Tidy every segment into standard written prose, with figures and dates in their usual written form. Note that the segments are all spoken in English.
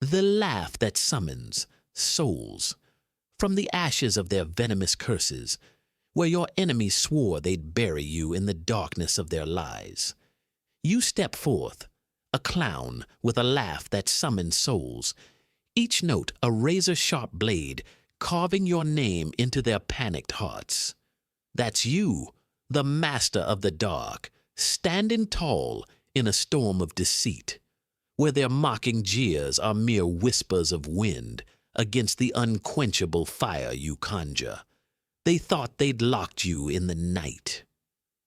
The laugh that summons souls from the ashes of their venomous curses, where your enemies swore they'd bury you in the darkness of their lies. You step forth, a clown with a laugh that summons souls, each note a razor-sharp blade carving your name into their panicked hearts. That's you, the master of the dark, standing tall in a storm of deceit, where their mocking jeers are mere whispers of wind against the unquenchable fire you conjure. They thought they'd locked you in the night.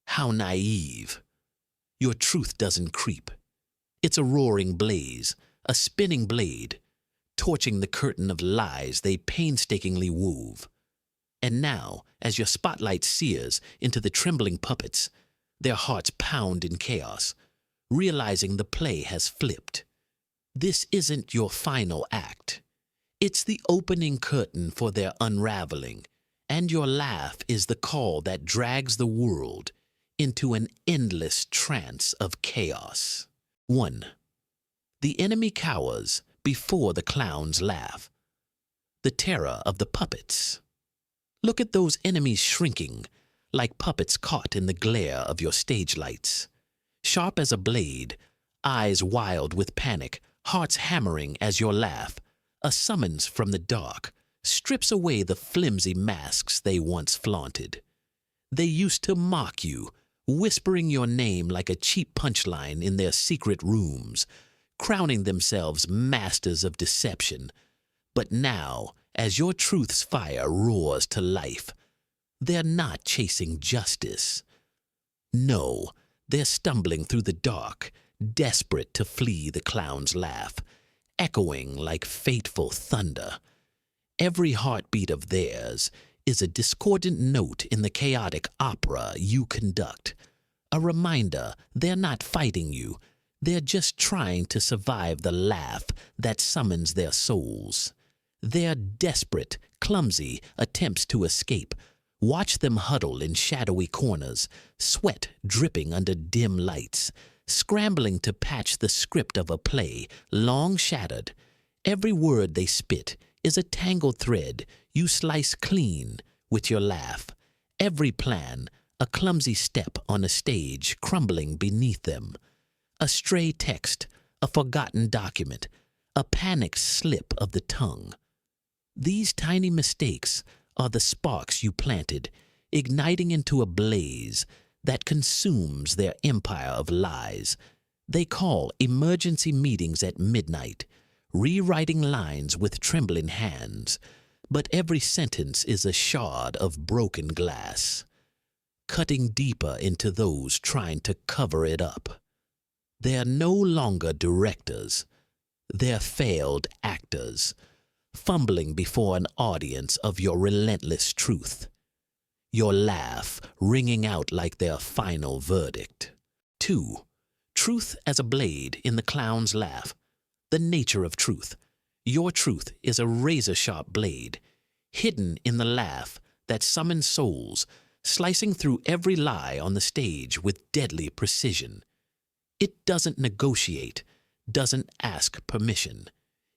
How naive. Your truth doesn't creep. It's a roaring blaze, a spinning blade, torching the curtain of lies they painstakingly wove. And now, as your spotlight sears into the trembling puppets, their hearts pound in chaos, realizing the play has flipped. This isn't your final act. It's the opening curtain for their unraveling, and your laugh is the call that drags the world into an endless trance of chaos. 1. The enemy cowers before the clown's laugh. The terror of the puppets. Look at those enemies shrinking, like puppets caught in the glare of your stage lights. Sharp as a blade, eyes wild with panic, hearts hammering as your laugh, a summons from the dark, strips away the flimsy masks they once flaunted. They used to mock you, whispering your name like a cheap punchline in their secret rooms, crowning themselves masters of deception. But now, as your truth's fire roars to life, they're not chasing justice. No, they're stumbling through the dark, desperate to flee the clown's laugh, echoing like fateful thunder. Every heartbeat of theirs is a discordant note in the chaotic opera you conduct, a reminder they're not fighting you, they're just trying to survive the laugh that summons their souls. Their desperate, clumsy attempts to escape, watch them huddle in shadowy corners, sweat dripping under dim lights, scrambling to patch the script of a play long shattered. Every word they spit is a tangled thread you slice clean with your laugh. Every plan, a clumsy step on a stage crumbling beneath them. A stray text, a forgotten document, a panicked slip of the tongue. These tiny mistakes are the sparks you planted, igniting into a blaze that consumes their empire of lies. They call emergency meetings at midnight, rewriting lines with trembling hands, but every sentence is a shard of broken glass, cutting deeper into those trying to cover it up. They're no longer directors, they're failed actors, fumbling before an audience of your relentless truth. Your laugh ringing out like their final verdict. 2. Truth as a blade in the clown's laugh. The nature of truth. Your truth is a razor-sharp blade, hidden in the laugh that summons souls, slicing through every lie on the stage with deadly precision. It doesn't negotiate, doesn't ask permission.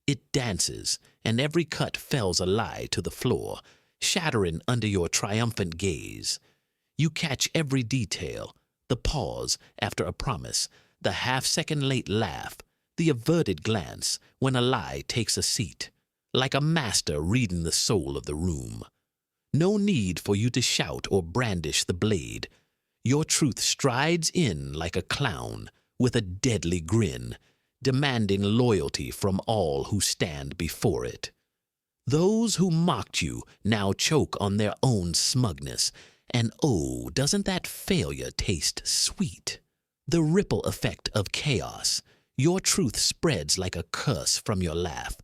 It dances, and every cut fells a lie to the floor, shattering under your triumphant gaze. You catch every detail, the pause after a promise, the half-second late laugh, the averted glance when a lie takes a seat, like a master reading the soul of the room. No need for you to shout or brandish the blade. Your truth strides in like a clown with a deadly grin, demanding loyalty from all who stand before it. Those who mocked you now choke on their own smugness, and oh, doesn't that failure taste sweet? The ripple effect of chaos. Your truth spreads like a curse from your laugh,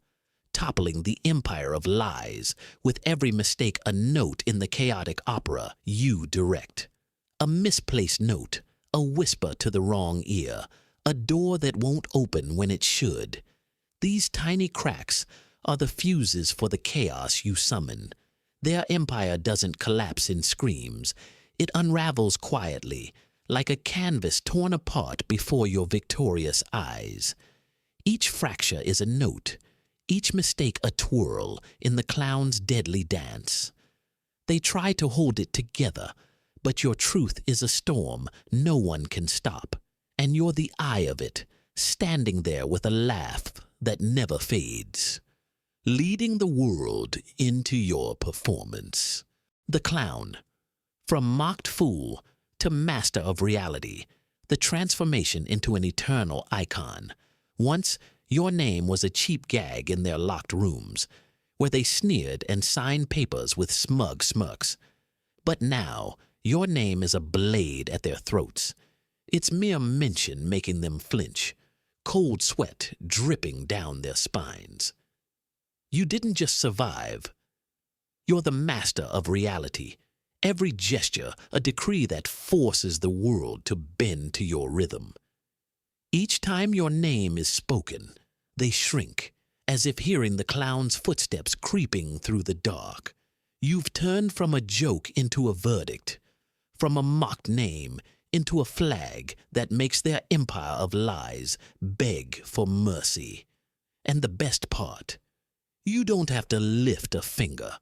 toppling the empire of lies, with every mistake a note in the chaotic opera you direct. A misplaced note, a whisper to the wrong ear, a door that won't open when it should. These tiny cracks are the fuses for the chaos you summon. Their empire doesn't collapse in screams. It unravels quietly, like a canvas torn apart before your victorious eyes. Each fracture is a note, each mistake a twirl in the clown's deadly dance. They try to hold it together, but your truth is a storm no one can stop, and you're the eye of it, standing there with a laugh that never fades, leading the world into your performance. The clown. From mocked fool to master of reality, the transformation into an eternal icon. Once, your name was a cheap gag in their locked rooms, where they sneered and signed papers with smug smirks. But now, your name is a blade at their throats. Its mere mention making them flinch, cold sweat dripping down their spines. You didn't just survive. You're the master of reality. Every gesture a decree that forces the world to bend to your rhythm. Each time your name is spoken, they shrink, as if hearing the clown's footsteps creeping through the dark. You've turned from a joke into a verdict, from a mocked name into a flag that makes their empire of lies beg for mercy. And the best part, you don't have to lift a finger.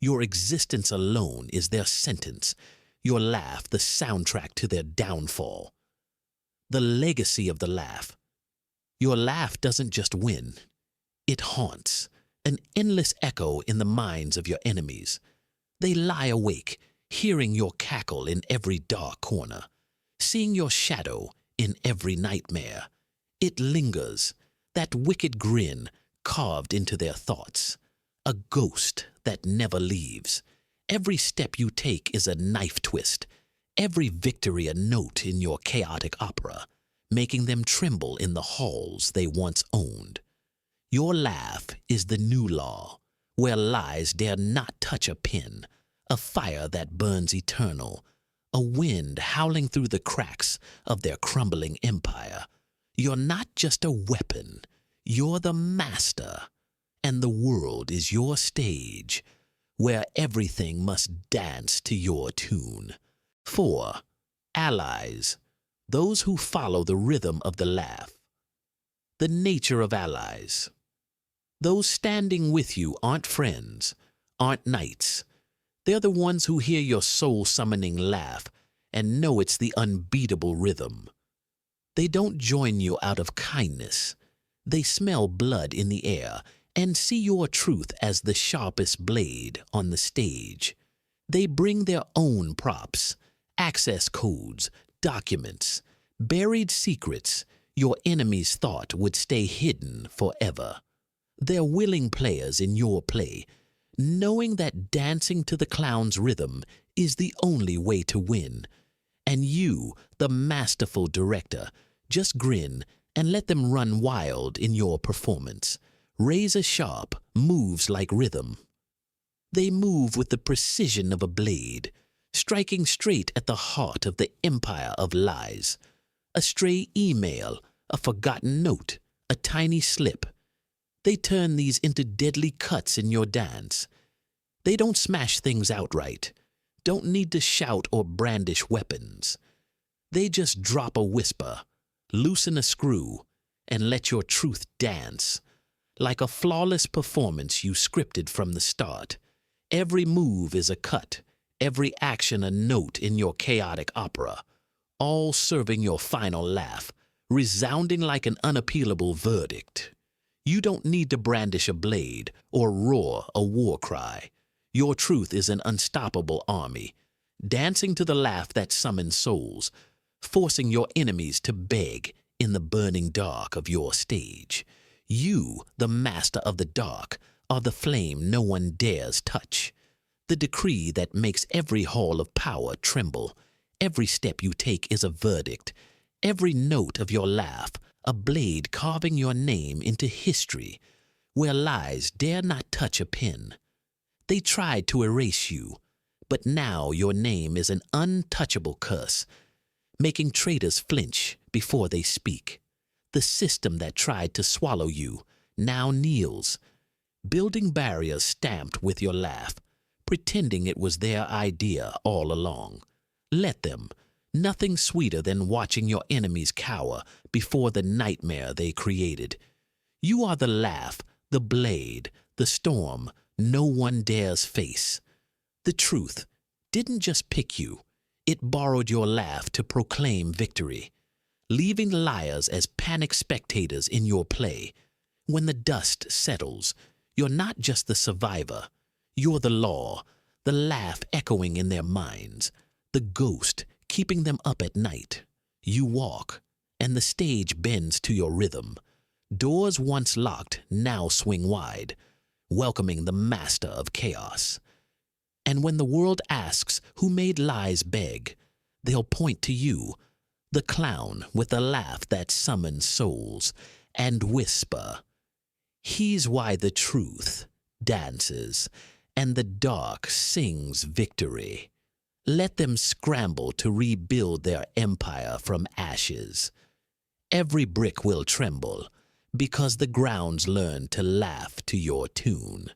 Your existence alone is their sentence, your laugh the soundtrack to their downfall. The legacy of the laugh. Your laugh doesn't just win, it haunts, an endless echo in the minds of your enemies. They lie awake, hearing your cackle in every dark corner, seeing your shadow in every nightmare. It lingers, that wicked grin carved into their thoughts, a ghost that never leaves. Every step you take is a knife twist, every victory a note in your chaotic opera, making them tremble in the halls they once owned. Your laugh is the new law, where lies dare not touch a pen, a fire that burns eternal, a wind howling through the cracks of their crumbling empire. You're not just a weapon, you're the master, and the world is your stage, where everything must dance to your tune. 4. Allies, those who follow the rhythm of the laugh. The nature of allies. Those standing with you aren't friends, aren't knights. They're the ones who hear your soul-summoning laugh and know it's the unbeatable rhythm. They don't join you out of kindness. They smell blood in the air and see your truth as the sharpest blade on the stage. They bring their own props, access codes, documents, buried secrets your enemies thought would stay hidden forever. They're willing players in your play, knowing that dancing to the clown's rhythm is the only way to win. And you, the masterful director, just grin and let them run wild in your performance. Razor sharp, moves like rhythm. They move with the precision of a blade, striking straight at the heart of the empire of lies. A stray email, a forgotten note, a tiny slip. They turn these into deadly cuts in your dance. They don't smash things outright, don't need to shout or brandish weapons. They just drop a whisper, loosen a screw, and let your truth dance. Like a flawless performance you scripted from the start. Every move is a cut, every action a note in your chaotic opera, all serving your final laugh, resounding like an unappealable verdict. You don't need to brandish a blade or roar a war cry. Your truth is an unstoppable army, dancing to the laugh that summons souls, forcing your enemies to beg in the burning dark of your stage. You, the master of the dark, are the flame no one dares touch, the decree that makes every hall of power tremble. Every step you take is a verdict, every note of your laugh a blade carving your name into history, where lies dare not touch a pen. They tried to erase you, but now your name is an untouchable curse, making traitors flinch before they speak. The system that tried to swallow you now kneels, building barriers stamped with your laugh, pretending it was their idea all along. Let them. Nothing sweeter than watching your enemies cower before the nightmare they created. You are the laugh, The blade, the storm, no one dares face. The truth didn't just pick you, it borrowed your laugh to proclaim victory, leaving liars as panicked spectators in your play. When the dust settles, you're not just the survivor, you're the law, the laugh echoing in their minds, the ghost keeping them up at night. You walk, and the stage bends to your rhythm. Doors once locked now swing wide, welcoming the master of chaos. And when the world asks who made lies beg, they'll point to you, the clown with a laugh that summons souls, and whisper, "He's why the truth dances, and the dark sings victory." Let them scramble to rebuild their empire from ashes. Every brick will tremble, because the ground's learned to laugh to your tune.